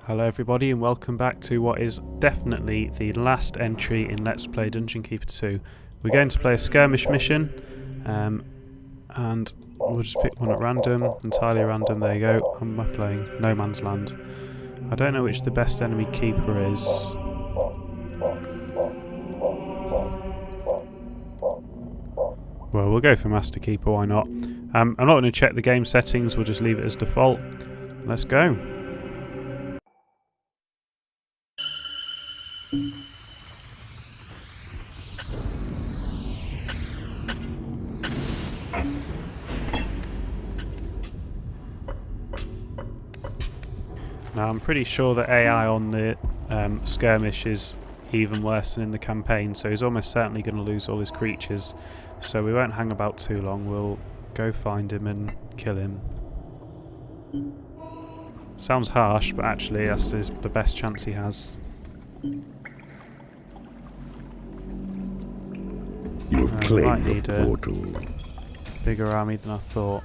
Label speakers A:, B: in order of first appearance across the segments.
A: Hello everybody and welcome back to what is definitely the last entry in Let's Play Dungeon Keeper 2. We're going to play a skirmish mission and we'll just pick one at random, entirely random. There you go. I'm playing No Man's Land. I don't know which the best enemy keeper is. Well, we'll go for Master Keeper, why not? I'm not going to check the game settings, we'll just leave it as default. Let's go. Now I'm pretty sure that AI on the skirmish is even worse than in the campaign, so he's almost certainly going to lose all his creatures, so we won't hang about too long. We'll go find him and kill him. Sounds harsh, but actually that's the best chance he has.
B: You've claimed
A: need
B: the portal.
A: Bigger army than I thought.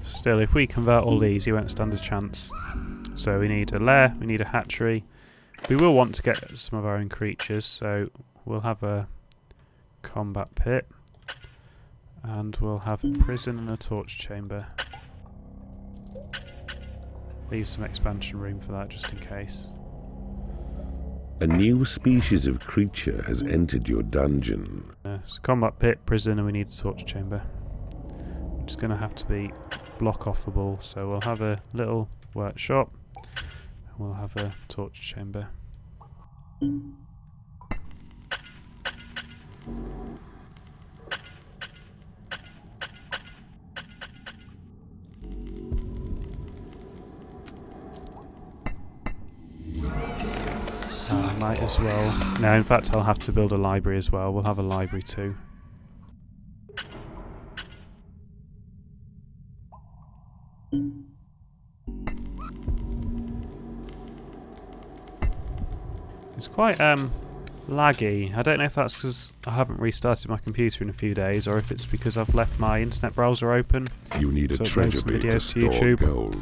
A: Still, if we convert all these, he won't stand a chance. So we need a lair, we need a hatchery. We will want to get some of our own creatures, so we'll have a combat pit. And we'll have a prison and a torch chamber. Leave some expansion room for that, just in case.
B: A new species of creature has entered your dungeon.
A: So combat pit, prison, and we need a torch chamber. Which is going to have to be block-offable, so we'll have a little workshop. We'll have a torch chamber. I might as well. No, in fact I'll have to build a library as well. We'll have a library too. It's quite laggy. I don't know if that's because I haven't restarted my computer in a few days, or if it's because I've left my internet browser open.
B: You need a treasure pit to store
A: YouTube.
B: gold.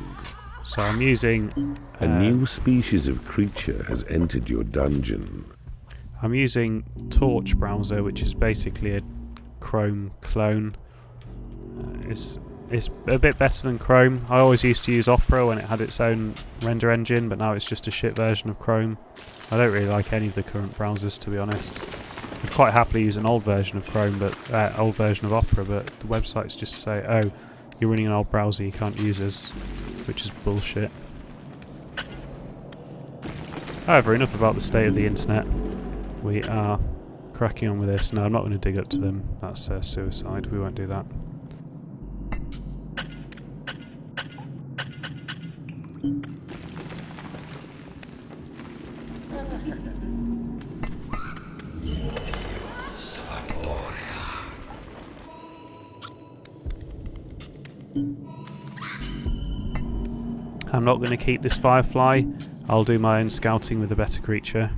A: So I'm using
B: A new species of creature has entered your dungeon.
A: I'm using Torch browser, which is basically a Chrome clone. It's a bit better than Chrome. I always used to use Opera when it had its own render engine, but now it's just a shit version of Chrome. I don't really like any of the current browsers, to be honest. I'd quite happily use an old version of Chrome, but old version of Opera, but the websites just say, "Oh, you're running an old browser, you can't use us," which is bullshit. However, enough about the state of the internet. We are cracking on with this. No, I'm not going to dig up to them. That's suicide. We won't do that. I'm not going to keep this Firefly. I'll do my own scouting with a better creature.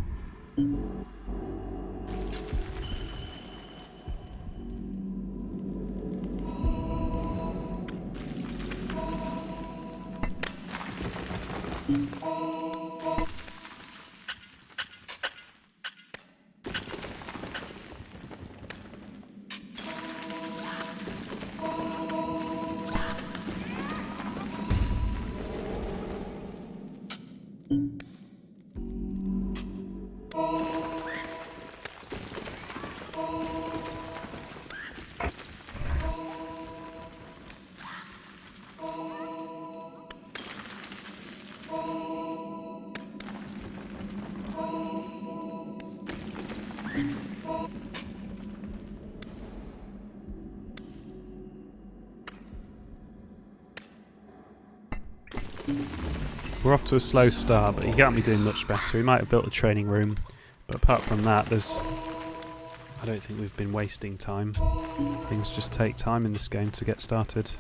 A: We're off to a slow start, but he can't be doing much better. He might have built a training room, but apart from that, I don't think we've been wasting time. Things just take time in this game to get started.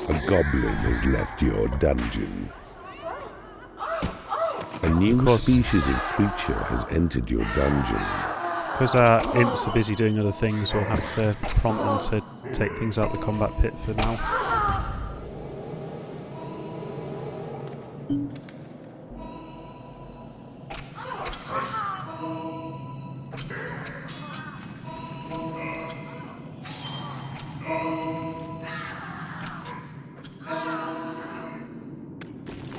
B: A goblin has left your dungeon. A new species of creature has entered your dungeon.
A: Because our imps are busy doing other things, we'll have to prompt them to take things out the combat pit for now.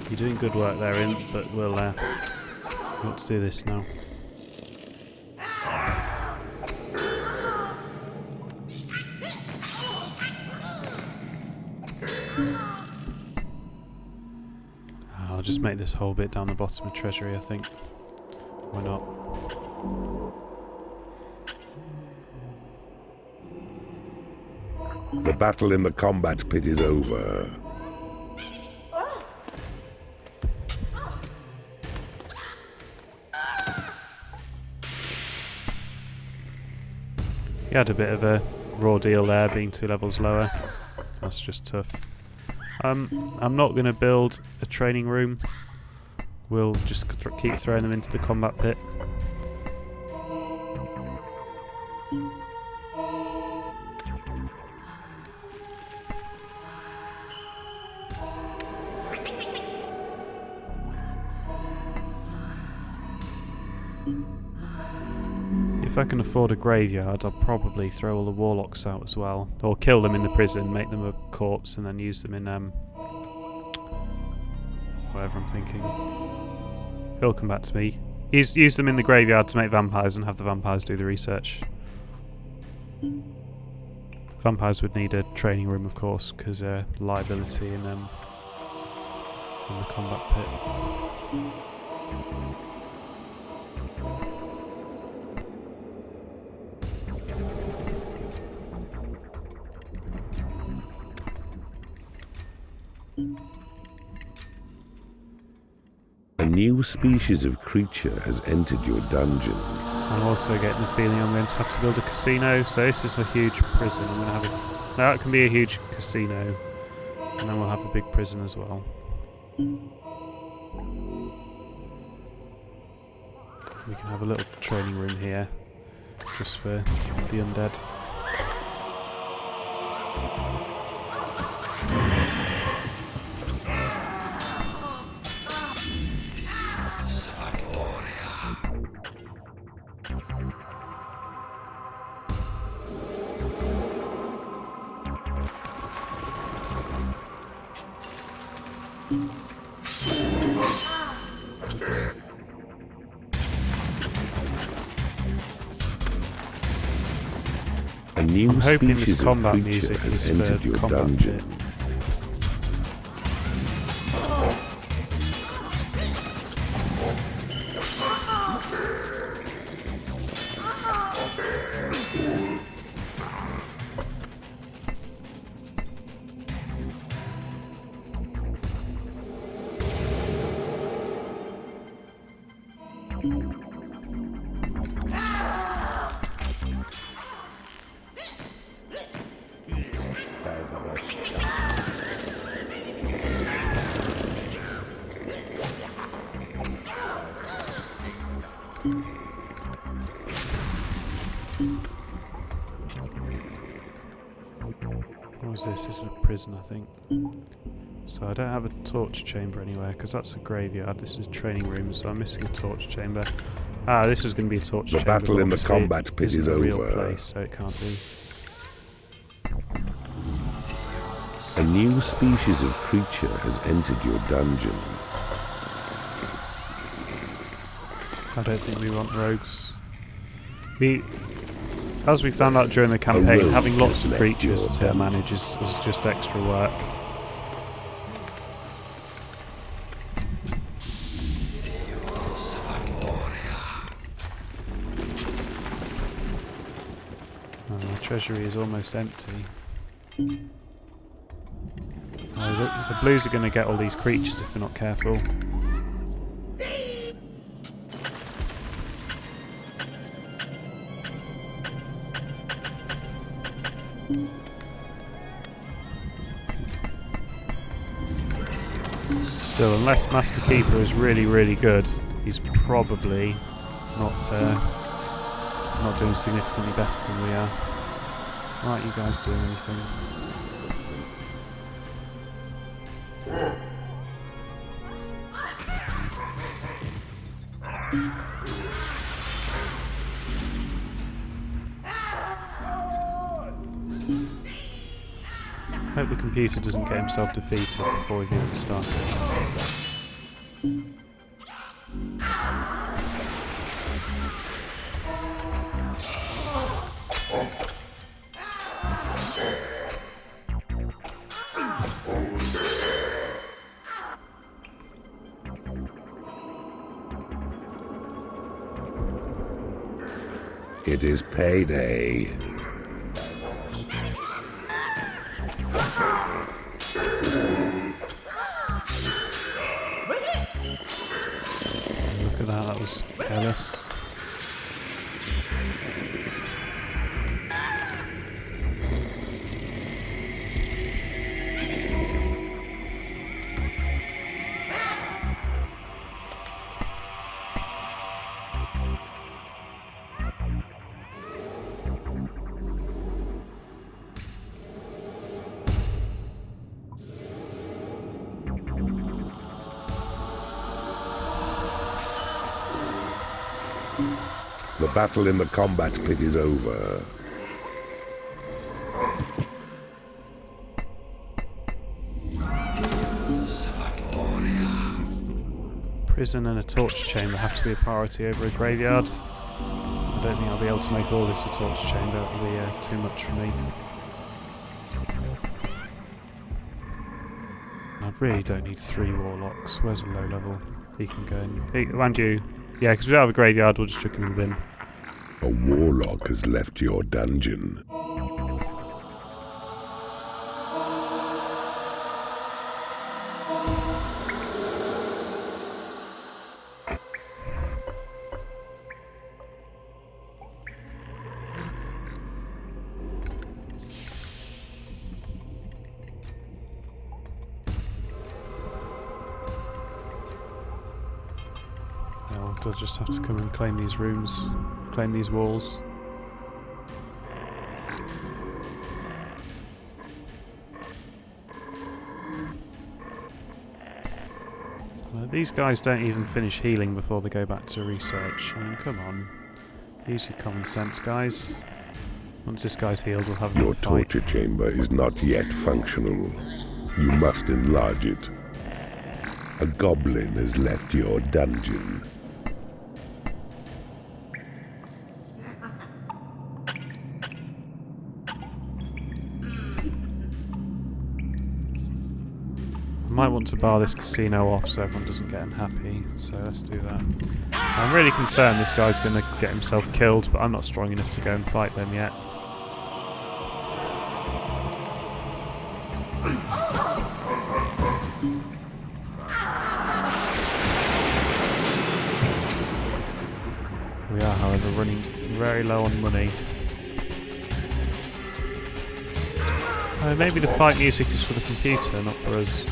A: You're doing good work there, Imp, but we'll want to do this now. I'll just make this whole bit down the bottom of Treasury, I think. Why not?
B: The battle in the combat pit is over.
A: He had a bit of a raw deal there, being 2 levels lower. That's just tough. I'm not going to build a training room. We'll just keep throwing them into the combat pit. If I can afford a graveyard, I'll probably throw all the warlocks out as well. Or kill them in the prison, make them a corpse, and then use them in, whatever I'm thinking. He'll come back to me. Use them in the graveyard to make vampires and have the vampires do the research. Vampires would need a training room, of course, because they're liability in the combat pit.
B: A new species of creature has entered your dungeon.
A: I'm also getting the feeling I'm going to have to build a casino, so this is a huge prison. I'm going to have a... Now it can be a huge casino, and then we'll have a big prison as well. We can have a little training room here, just for the undead.
B: I'm
A: hoping this combat music is for the combat
B: dungeon.
A: bit. What was this? This was a prison, I think. So I don't have a torch chamber anywhere, because that's a graveyard. This is a training room, so I'm missing a torch chamber. Ah, this was going to be a torch chamber.
B: The battle in the combat pit is
A: over. Real
B: over.
A: Place, so it can't be.
B: A new species of creature has entered your dungeon.
A: I don't think we want rogues. As we found out during the campaign, having lots of creatures to manage is just extra work. My treasury is almost empty. Oh, look, the blues are going to get all these creatures if we're not careful. Still, unless Master Keeper is really, really good, he's probably not doing significantly better than we are. Aren't you guys doing anything? Hope the computer doesn't get himself defeated before we've even started.
B: It is payday.
A: Look at that was careless.
B: The battle in the combat pit is over.
A: Prison and a torch chamber have to be a priority over a graveyard. I don't think I'll be able to make all this a torch chamber. It'll be too much for me. I really don't need 3 warlocks. Where's a low level? He can go in. And you. Yeah, because we don't have a graveyard, we'll just chuck him in the bin.
B: A warlock has left your dungeon.
A: I'll just have to come and claim these rooms, claim these walls. These guys don't even finish healing before they go back to research. I mean, come on. Use your common sense, guys. Once this guy's healed, we'll have
B: Your
A: a fight.
B: torture chamber is not yet functional. You must enlarge it. A goblin has left your dungeon.
A: I might want to bar this casino off so everyone doesn't get unhappy, so let's do that. I'm really concerned this guy's going to get himself killed, but I'm not strong enough to go and fight them yet. We are, however, running very low on money. Maybe the fight music is for the computer, not for us.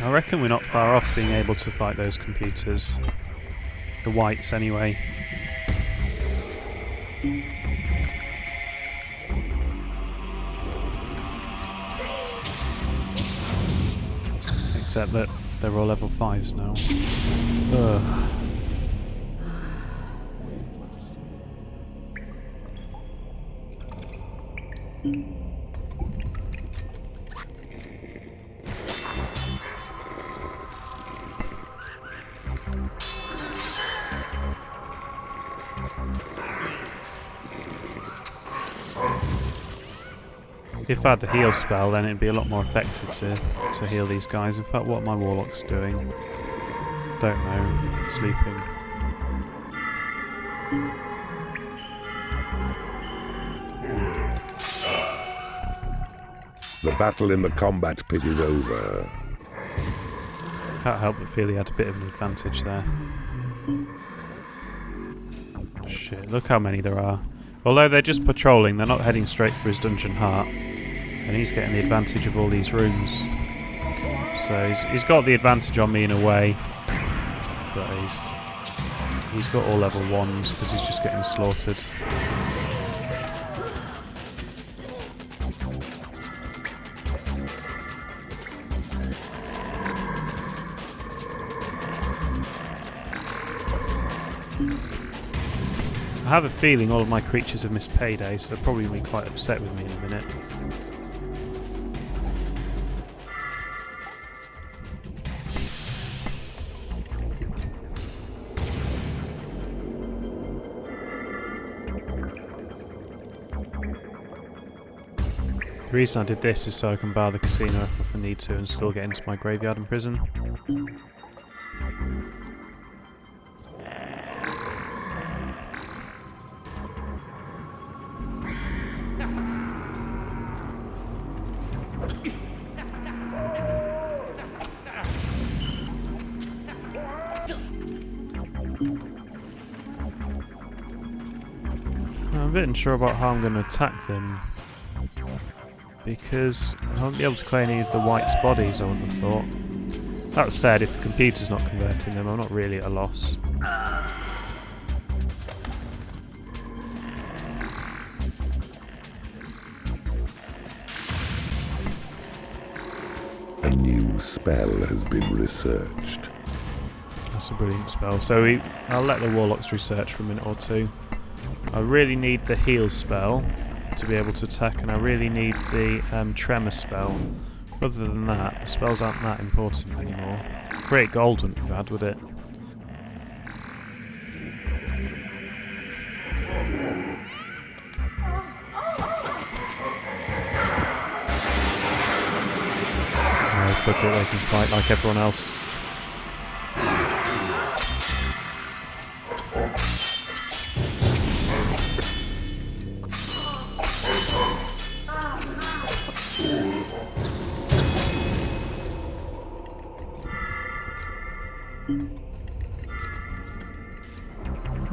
A: I reckon we're not far off being able to fight those computers. The whites, anyway. Except that they're all level 5s now. Ugh. If I had the heal spell, then it'd be a lot more effective to heal these guys. In fact, what are my warlocks doing? Don't know. Sleeping.
B: The battle in the combat pit is over.
A: Can't help but feel he had a bit of an advantage there. Shit, look how many there are. Although they're just patrolling, they're not heading straight for his dungeon heart. And he's getting the advantage of all these rooms. So he's got the advantage on me in a way. But he's got all level 1s because he's just getting slaughtered. I have a feeling all of my creatures have missed payday, so they'll probably be quite upset with me in a minute. The reason I did this is so I can bar the casino if I need to and still get into my graveyard and prison. I'm a bit unsure about how I'm going to attack them, because I won't be able to clear any of the white's bodies, I wouldn't have thought. That said, if the computer's not converting them, I'm not really at a loss.
B: A new spell has been researched.
A: That's a brilliant spell. So I'll let the warlocks research for a minute or two. I really need the heal spell to be able to attack, and I really need the tremor spell. Other than that, the spells aren't that important anymore. Great gold wouldn't be bad, would it? Oh, fuck it, they can fight like everyone else.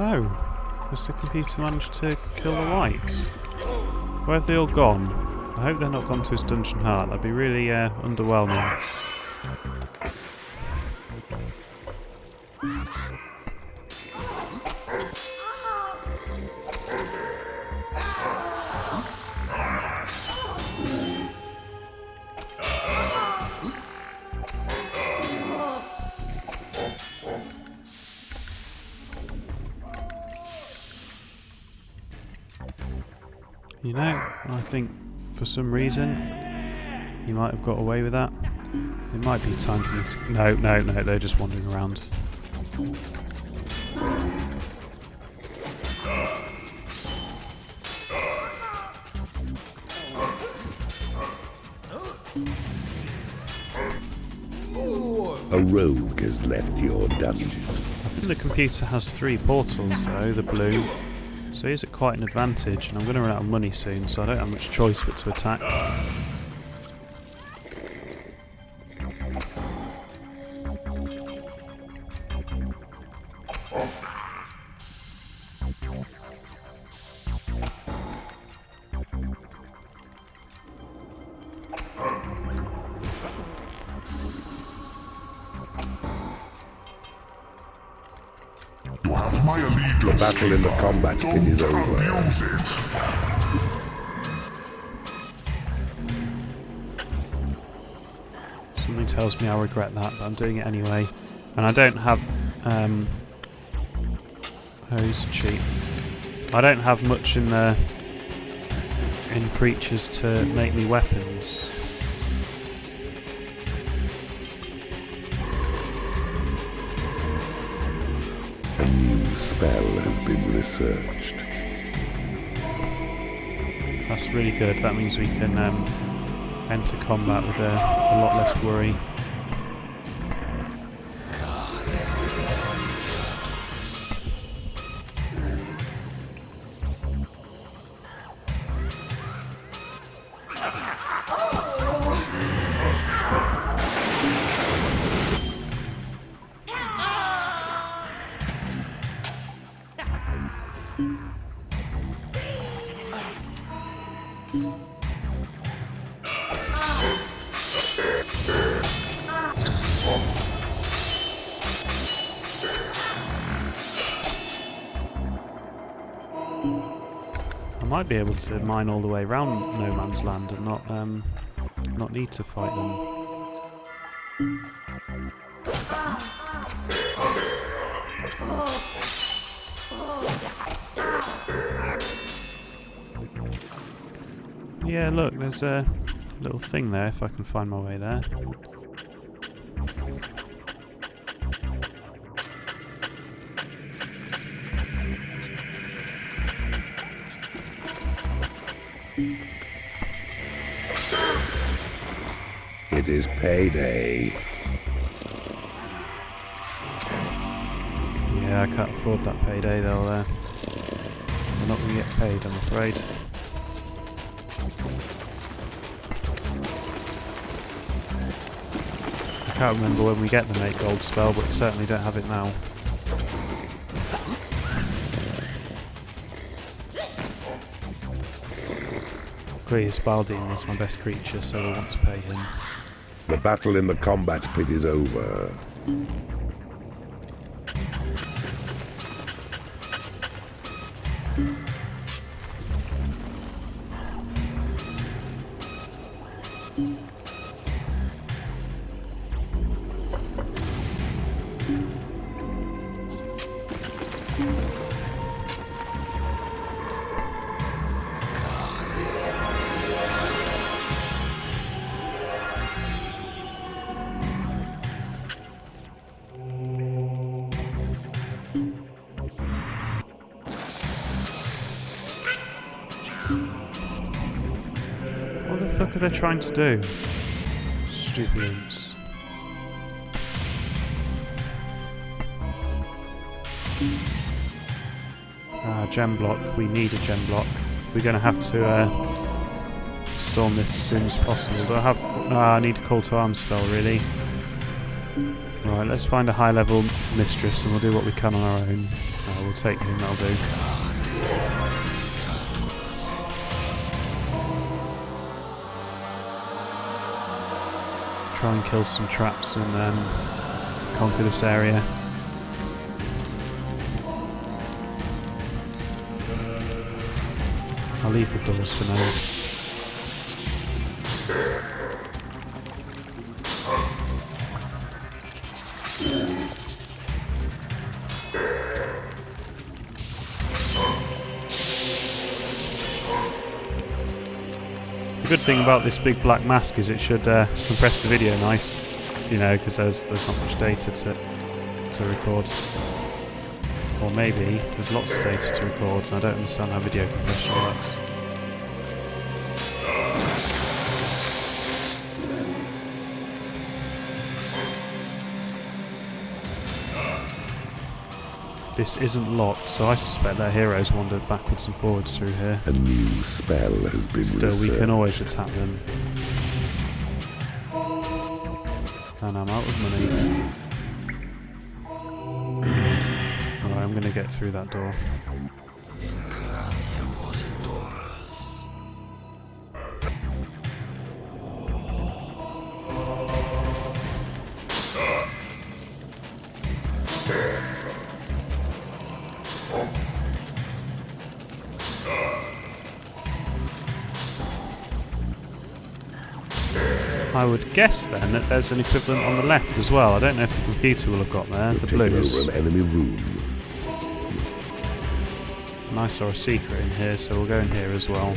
A: Oh, has the computer managed to kill the whites? Where have they all gone? I hope they're not gone to his dungeon heart. That'd be really underwhelming. You know, I think for some reason he might have got away with that. It might be time for me to... No, they're just wandering around.
B: A rogue has left your dungeon.
A: I think the computer has 3 portals though, the blue. So he's at quite an advantage, and I'm going to run out of money soon, so I don't have much choice but to attack.
C: You have my allegiance.
B: The battle in the combat pit is
C: Don't
B: over.
C: abuse it.
A: Something tells me I'll regret that, but I'm doing it anyway. And I don't have... oh, he's cheap. I don't have much in creatures to make me weapons.
B: A new spell has been researched.
A: That's really good. That means we can enter combat with a lot less worry. might be able to mine all the way around No Man's Land and not need to fight them. Yeah, look, there's a little thing there if I can find my way there.
B: It is payday.
A: Yeah, I can't afford that payday though. We're not going to get paid, I'm afraid. I can't remember when we get the make gold spell, but we certainly don't have it now. Greatest Baldine is my best creature, so I want to pay him.
B: The battle in the combat pit is over.
A: What the fuck are they trying to do? Stupid imps. Gem block. We need a gem block. We're going to have to storm this as soon as possible. Do I have... I need a call to arms spell, really. Right, let's find a high level mistress and we'll do what we can on our own. We'll take him, that'll do. Try and kill some traps and conquer this area. I'll leave the doors for now. The good thing about this big black mask is it should compress the video nice, you know, because there's not much data to record. Or maybe there's lots of data to record and I don't understand how video compression works. This isn't locked, so I suspect their heroes wandered backwards and forwards through here.
B: A new spell has been
A: Still, we can always attack them. And I'm out of money. Alright, I'm gonna get through that door. I would guess then that there's an equivalent on the left as well. I don't know if the computer will have got there, the blues.
B: Over an enemy room.
A: And I saw a secret in here, so we'll go in here as well.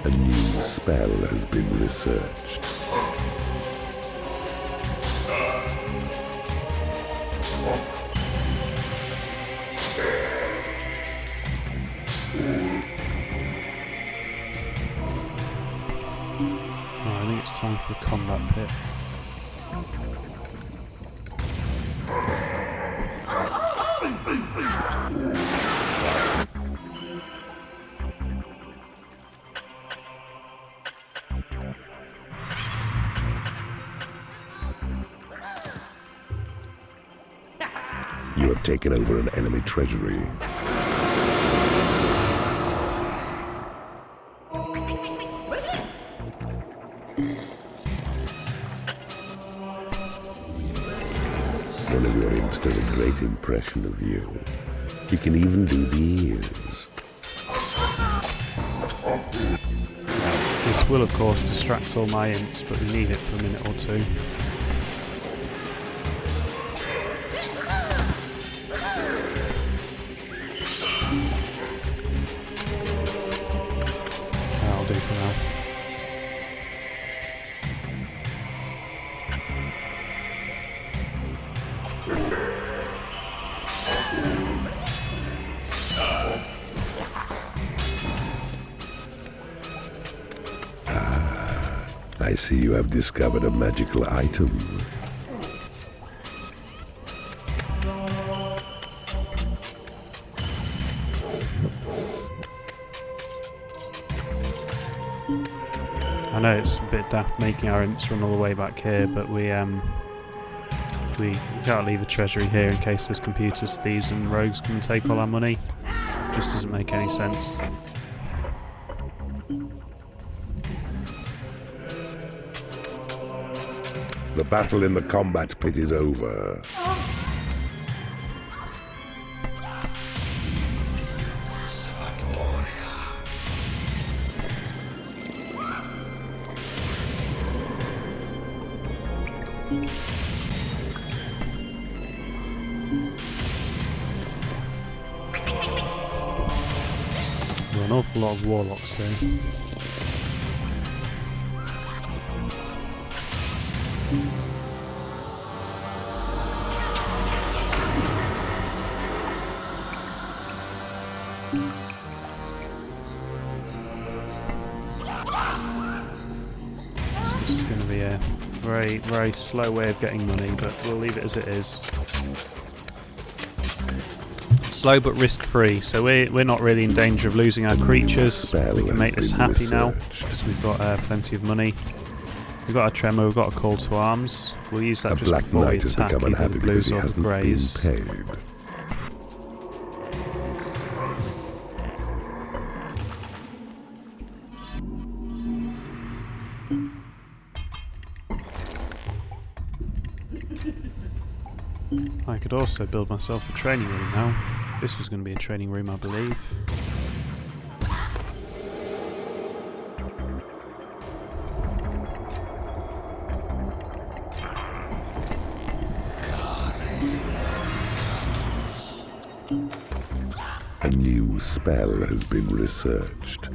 B: A new spell has been researched.
A: I think it's time for a combat pit.
B: You have taken over an enemy treasury. One of your imps does a great impression of you. He can even do the ears.
A: This will of course distract all my imps, but we need it for a minute or two. That'll do for now.
B: I see you have discovered a magical item.
A: I know it's a bit daft making our imps run all the way back here, but we can't leave the treasury here in case there's computers, thieves and rogues come and take all our money. Just doesn't make any sense.
B: The battle in the combat pit is over.
A: There are an awful lot of warlocks here. This is going to be a very, very slow way of getting money, but we'll leave it as it is. Slow but risk-free, so we're not really in danger of losing our creatures. We can make this happy now, because we've got plenty of money. We've got a tremor, we've got a call to arms. We'll use that just before we attack either the blues or the greys. I could also build myself a training room now. This was going to be a training room, I believe.
B: A new spell has been researched.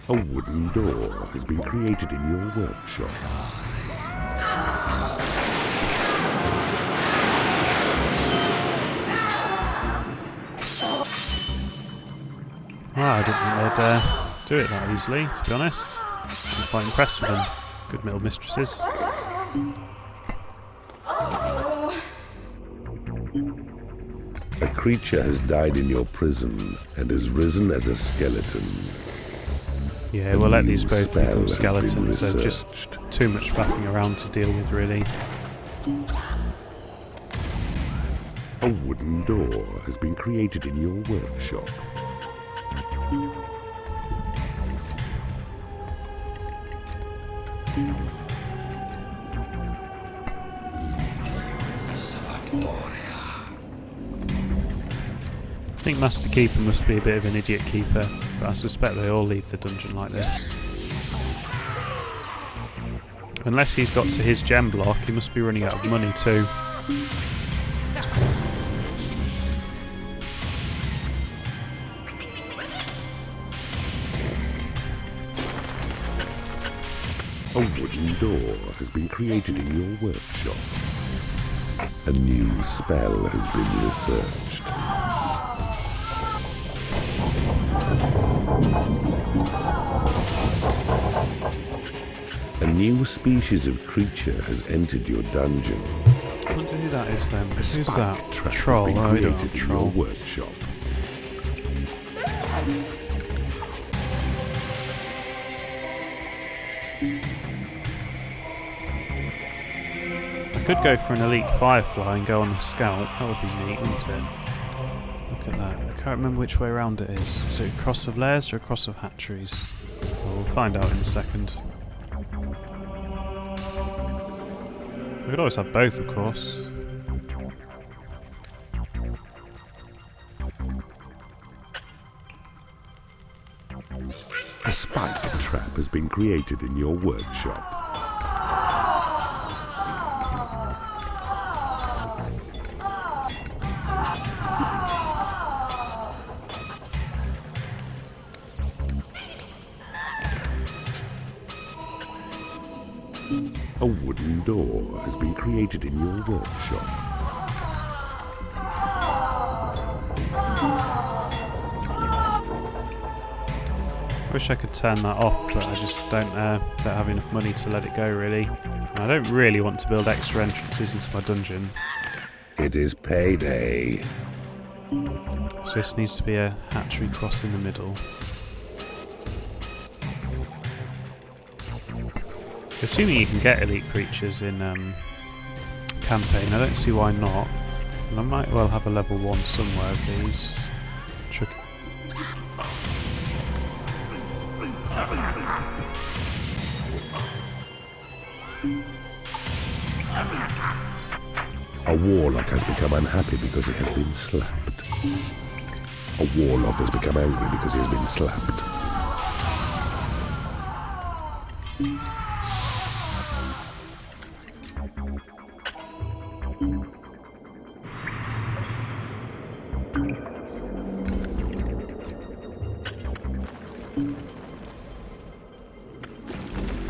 B: A wooden door has been created in your workshop.
A: I didn't think they'd do it that easily, to be honest. I'm quite impressed with them. Good middle mistresses.
B: A creature has died in your prison and has risen as a skeleton.
A: Yeah, we'll let these both become skeletons. They're just too much flapping around to deal with, really.
B: A wooden door has been created in your workshop.
A: I think Master Keeper must be a bit of an idiot keeper, but I suspect they all leave the dungeon like this. Unless he's got to his gem block, he must be running out of money too.
B: A wooden door has been created in your workshop. A new spell has been researched. A new species of creature has entered your dungeon.
A: I wonder who that is then. Who's that?
B: Trap
A: Troll.
B: has been
A: Oh, we don't
B: created
A: have a
B: in
A: troll.
B: your workshop.
A: I could go for an elite firefly and go on a scout. That would be neat, wouldn't it? at that. I can't remember which way around it is. Is it across of layers or across of hatcheries? Well, we'll find out in a second. We could always have both, of course.
B: A spider trap has been created in your workshop. A wooden door has been created in your workshop.
A: I wish I could turn that off, but I just don't have enough money to let it go, really. And I don't really want to build extra entrances into my dungeon.
B: It is payday.
A: So this needs to be a hatchery cross in the middle. Assuming you can get elite creatures in campaign, I don't see why not. And I might well have a level 1 somewhere of these.
B: A warlock has become unhappy because he has been slapped. A warlock has become angry because he has been slapped.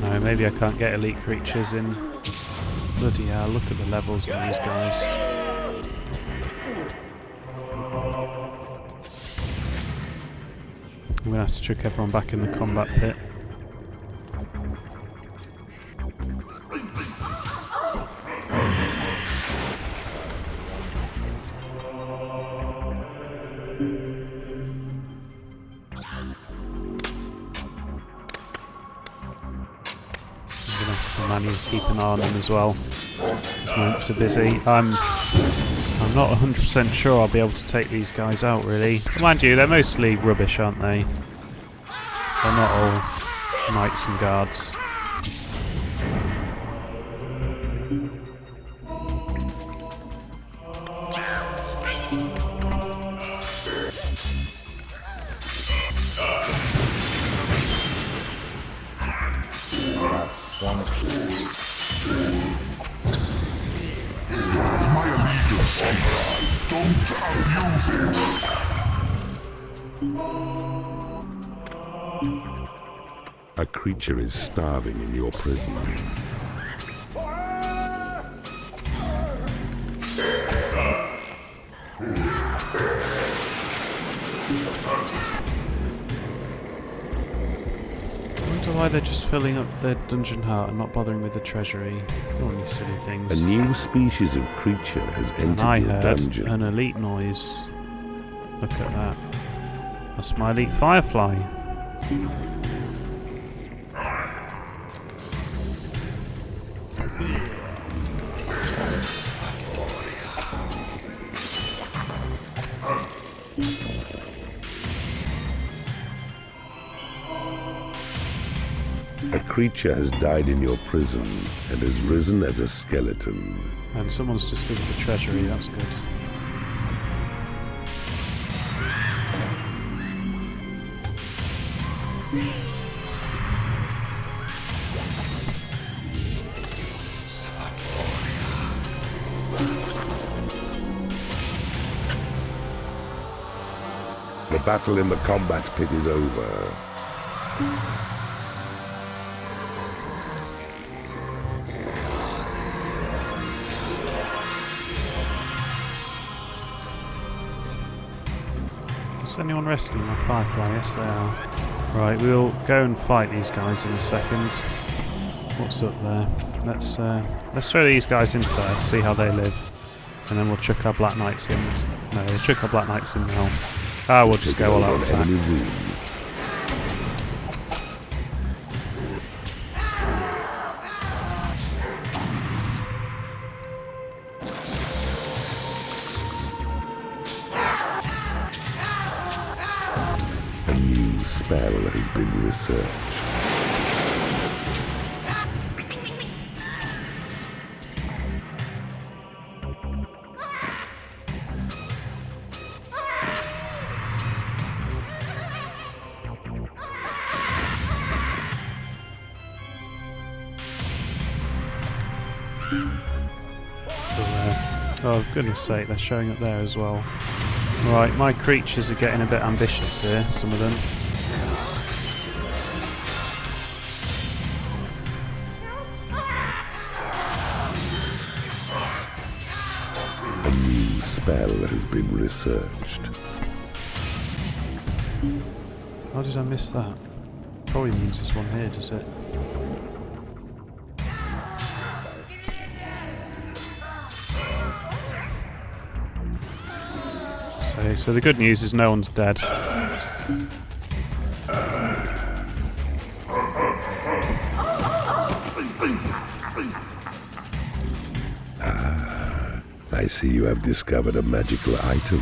A: No, maybe I can't get elite creatures in. Bloody hell, look at the levels of these guys. I'm going to have to trick everyone back in the combat pit. Manually keep an eye on them as well. These monks are busy. I'm not 100% sure I'll be able to take these guys out, really. But mind you, they're mostly rubbish, aren't they? They're not all knights and guards.
C: Don't abuse it!
B: A creature is starving in your prison.
A: I wonder why they're just filling up their dungeon heart and not bothering with the treasury. Go on, you silly things.
B: A new species of creature has entered
A: I
B: your
A: heard
B: dungeon.
A: an elite noise. Look at that. That's my elite firefly.
B: A creature has died in your prison and has risen as a skeleton.
A: And someone's discovered the treasury, that's good.
B: The battle in the combat pit is over.
A: Is anyone rescuing my firefly? Yes, they are. Right, we'll go and fight these guys in a second. What's up there? Let's throw these guys in first, see how they live, and then we'll chuck our Black Knights in. No, we'll chuck our Black Knights in now. Ah, we'll just go all out attack.
B: spell has been researched.
A: Oh, for goodness sake, they're showing up there as well. Right, my creatures are getting a bit ambitious here, some of them.
B: A new spell has been researched.
A: How did I miss that? Probably means this one here, does it? So the good news is no one's dead.
B: I see you have discovered a magical item.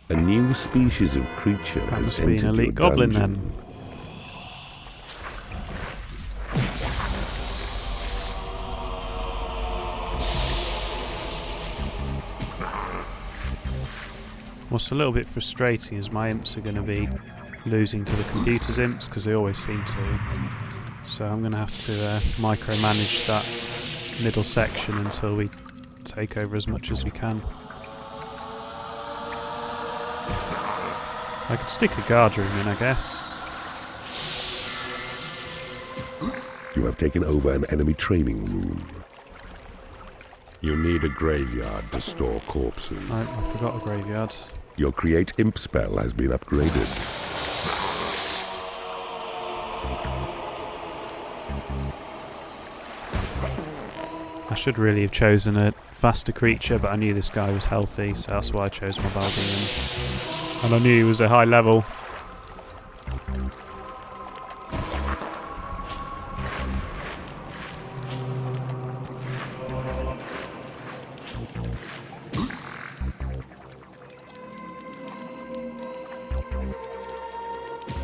B: A new species of creature
A: That
B: has
A: must be an
B: entered
A: elite
B: your
A: goblin
B: dungeon.
A: then. What's a little bit frustrating is my imps are going to be losing to the computer's imps because they always seem to. So I'm going to have to micromanage that middle section until we take over as much as we can. I could stick a guard room in, I guess.
B: You have taken over an enemy training room. You need a graveyard to store corpses.
A: I forgot a graveyard.
B: Your Create Imp spell has been upgraded.
A: I should really have chosen a faster creature, but I knew this guy was healthy, so that's why I chose my Valdemon. And I knew he was a high level.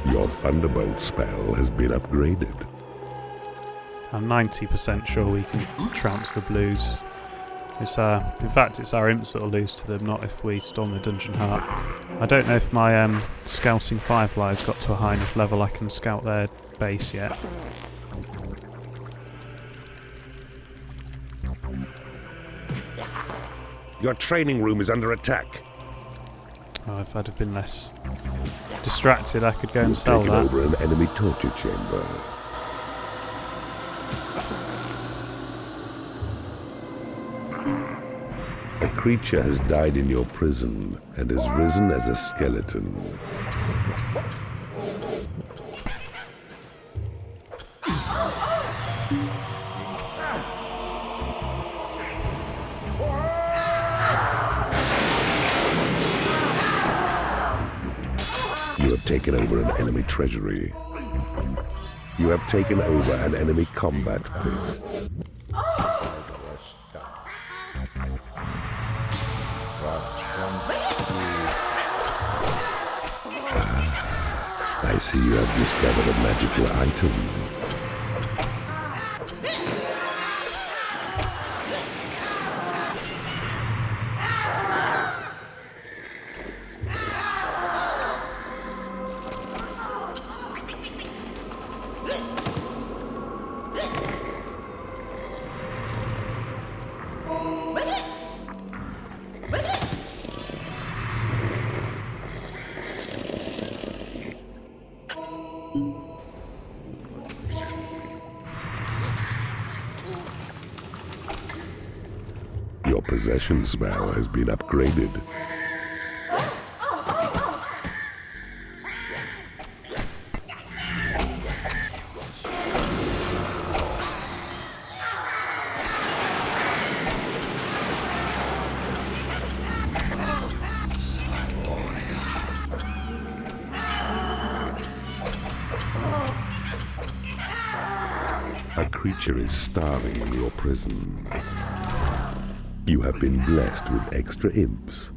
B: Your Thunderbolt spell has been upgraded.
A: I'm 90% sure we can trounce the blues. It's in fact, it's our imps that'll lose to them, not if we storm the dungeon heart. I don't know if my scouting fireflies got to a high enough level I can scout their base yet.
B: Your training room is under attack.
A: Oh, if I'd have been less distracted, I could go and
B: You've
A: sell
B: taken
A: that.
B: over an enemy torture chamber. A creature has died in your prison and has risen as a skeleton. You have taken over an enemy treasury. You have taken over an enemy combat pit. I see you have discovered a magical item. Your possession spell has been upgraded. A creature is starving in your prison. You have been blessed with extra imps.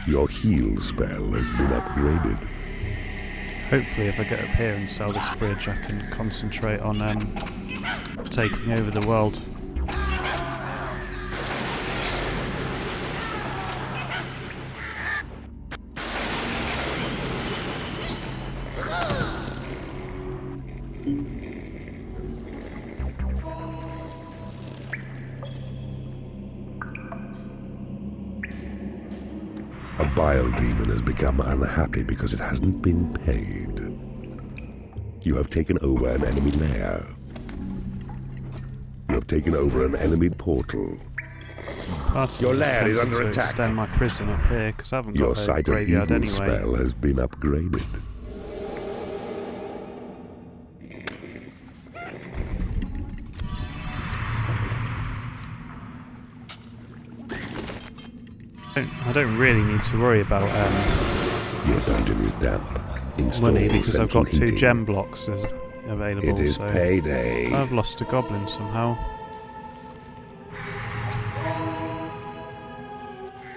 B: Your heal spell has been upgraded.
A: Hopefully if I get up here and sell this bridge I can concentrate on taking over the world.
B: A bile demon has become unhappy because it hasn't been paid. You have taken over an enemy lair. You have taken over an enemy portal.
A: Your lair is under attack. Extend my prison up here because I haven't got a graveyard anyway.
B: Your sight of evil spell has been upgraded.
A: I don't really need to worry about
B: your dungeon is damp.
A: Money because I've got 2 gem blocks available.
B: It is payday.
A: I've lost a goblin somehow.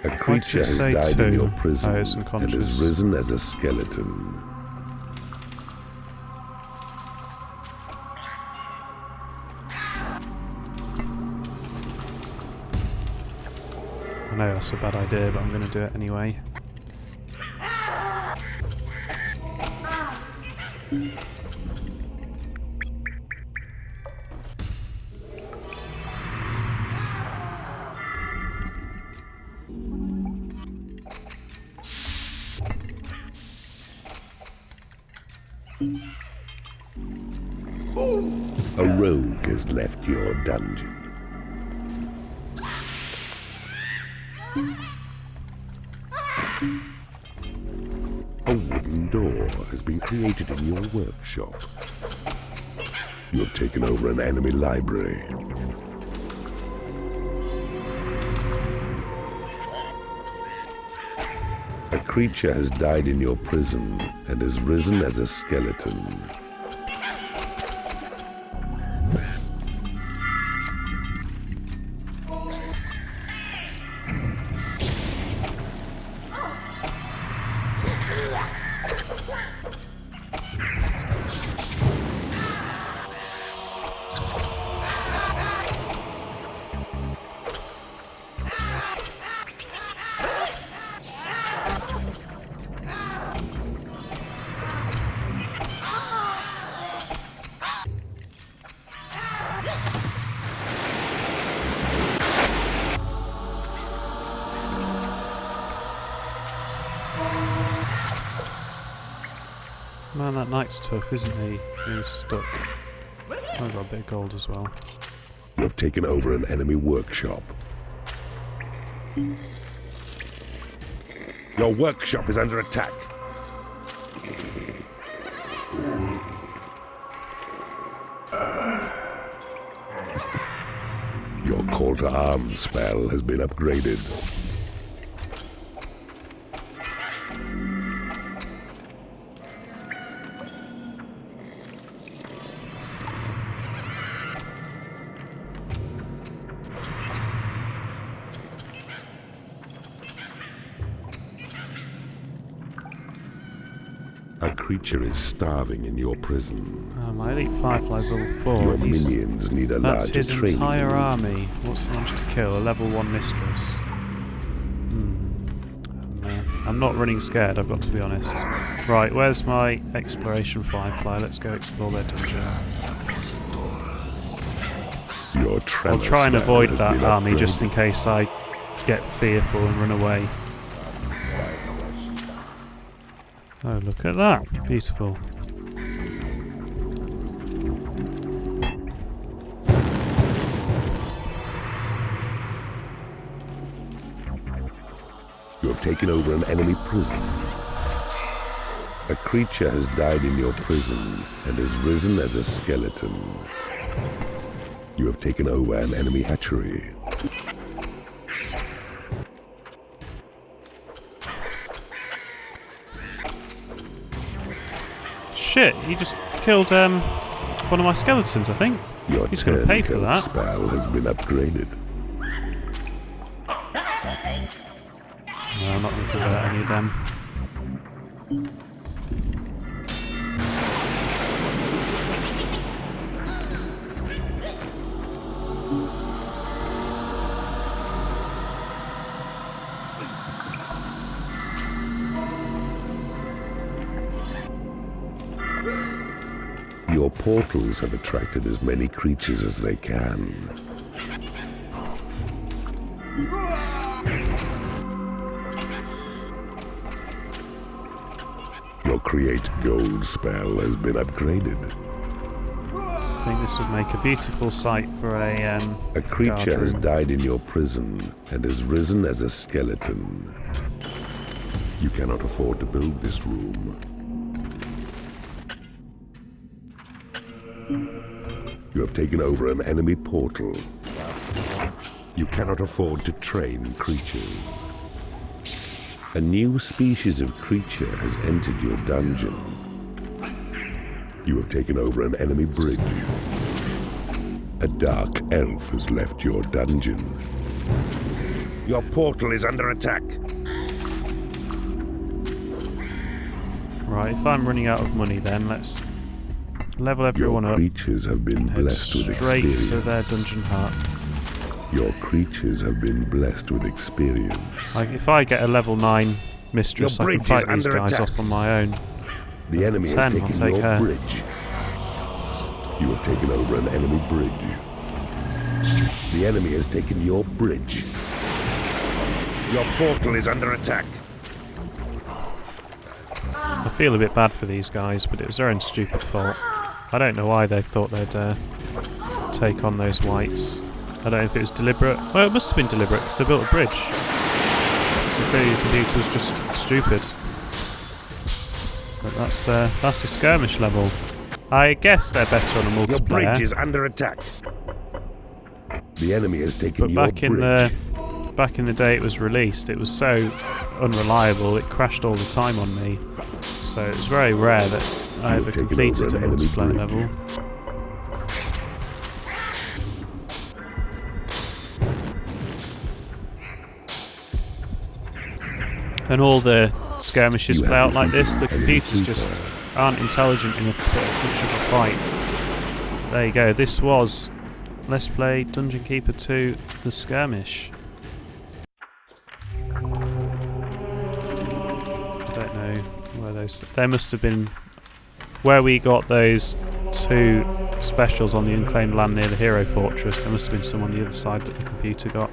B: A creature has died in your prison and has risen as a skeleton.
A: I know that's a bad idea, but I'm going to do it anyway.
B: A rogue has left your dungeon. A wooden door has been created in your workshop. You have taken over an enemy library. A creature has died in your prison and has risen as a skeleton.
A: Man, that knight's tough, isn't he? He's stuck. I've got a bit of gold as well.
B: You have taken over an enemy workshop. Your workshop is under attack. Your call to arms spell has been upgraded. A creature is starving in your prison.
A: My elite firefly's level 4.
B: Your minions need a larger
A: That's his
B: training.
A: entire army. What's he managed to kill? A level 1 mistress. I'm not running scared, I've got to be honest. Right, where's my exploration firefly? Let's go explore their dungeon. I'll try and avoid that army just in case I get fearful and run away. Oh, look at that. Beautiful.
B: You have taken over an enemy prison. A creature has died in your prison and has risen as a skeleton. You have taken over an enemy hatchery.
A: Shit, he just killed one of my skeletons, I think. He's going to pay for that.
B: Your spell has been upgraded.
A: No, I'm not going to convert any of them.
B: Your portals have attracted as many creatures as they can. Your create gold spell has been upgraded.
A: I think this would make a beautiful site for
B: A creature has died in your prison and has risen as a skeleton. You cannot afford to build this room. You have taken over an enemy portal. You cannot afford to train creatures. A new species of creature has entered your dungeon. You have taken over an enemy bridge. A dark elf has left your dungeon. Your portal is under attack.
A: Right, if I'm running out of money then, let's level everyone
B: Your
A: up.
B: creatures have been
A: Head
B: blessed with
A: straight
B: experience.
A: to their dungeon heart.
B: Your creatures have been blessed with experience.
A: Like, if I get a level 9 mistress,
B: Your
A: I can
B: bridge
A: fight
B: is
A: these
B: under
A: guys
B: attack.
A: off on my own.
B: The enemy
A: 10,
B: has
A: I'll
B: taken
A: take
B: your
A: her.
B: bridge. You have taken over an enemy bridge. The enemy has taken your bridge. Your portal is under attack.
A: I feel a bit bad for these guys, but it was their own stupid fault. I don't know why they thought they'd take on those whites. I don't know if it was deliberate. Well, it must have been deliberate because they built a bridge. So clearly the computer was just stupid. But that's the skirmish level. I guess they're better on a
B: Your bridge
A: multiplayer.
B: is under attack. The enemy has taken
A: But
B: your
A: back in
B: bridge.
A: the day it was released, it was so unreliable. It crashed all the time on me. So it was very rare that I
B: You
A: ever
B: have taken
A: completed
B: over
A: a
B: an enemy
A: multiplayer
B: bridge.
A: level. And all the skirmishes
B: You
A: play
B: have
A: out like this. The
B: defeated enemy
A: computers just
B: keeper.
A: aren't intelligent enough to put up much of a fight. There you go. This was Let's Play Dungeon Keeper 2: The Skirmish. I don't know where those... There must have been... Where we got those 2 specials on the unclaimed land near the Hero Fortress, there must have been some on the other side that the computer got.